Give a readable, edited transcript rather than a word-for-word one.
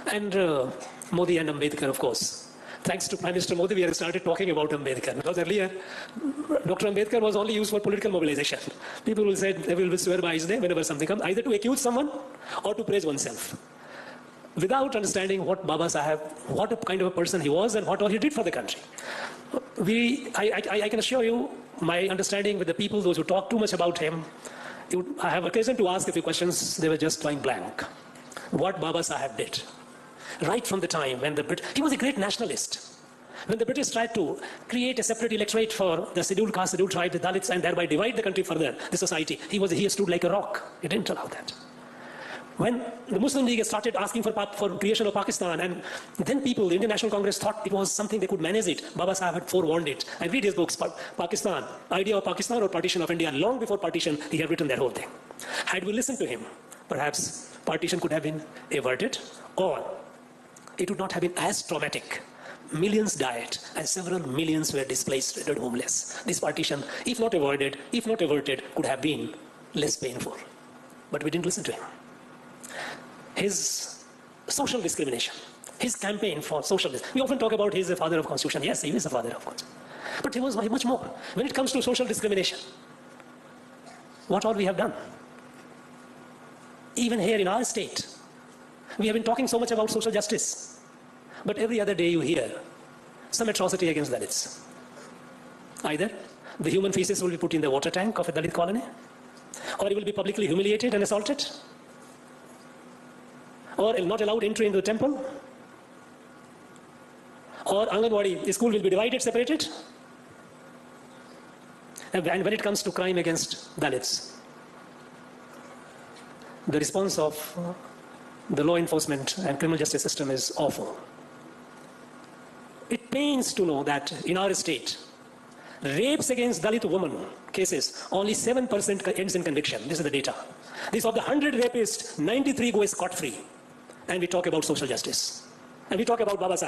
And Modi and Ambedkar, of course. Thanks to Prime Minister Modi, we have started talking about Ambedkar. Because earlier, Dr. Ambedkar was only used for political mobilization. People will say they will swear by his name whenever something comes, either to accuse someone or to praise oneself, without understanding what Baba Saheb, what kind of a person he was and what all he did for the country. I can assure you, my understanding with the people, those who talk too much about him, I have occasion to ask a few questions, they were just going blank. What Baba Saheb did, right from the time when he was a great nationalist. When the British tried to create a separate electorate for the scheduled caste, scheduled tribe, the Dalits, and thereby divide the country further, the society, he stood like a rock. He didn't allow that. When the Muslim League started asking for creation of Pakistan, and then people, the Indian National Congress, thought it was something they could manage it. Baba Saheb had forewarned it. I read his books, Pakistan, Idea of Pakistan or Partition of India. Long before partition, he had written that whole thing. Had we listened to him, perhaps partition could have been averted, or it would not have been as traumatic. Millions died, and several millions were displaced, rendered homeless. This partition, if not avoided, if not averted, could have been less painful. But we didn't listen to him. His social discrimination, his campaign for social discrimination. We often talk about he's the father of Constitution. Yes, he is the father of Constitution. But he was much more. When it comes to social discrimination, what all we have done? Even here in our state, we have been talking so much about social justice. But every other day you hear some atrocity against Dalits. Either the human feces will be put in the water tank of a Dalit colony, or he will be publicly humiliated and assaulted, or not allowed entry into the temple, or Anganwadi, the school will be divided, separated. And when it comes to crime against Dalits, the response of the law enforcement and criminal justice system is awful. It pains to know that in our state, rapes against Dalit women cases, only 7% ends in conviction. This is the data. This of the 100 rapists, 93 go scot-free. And we talk about social justice. And we talk about Baba Saheb.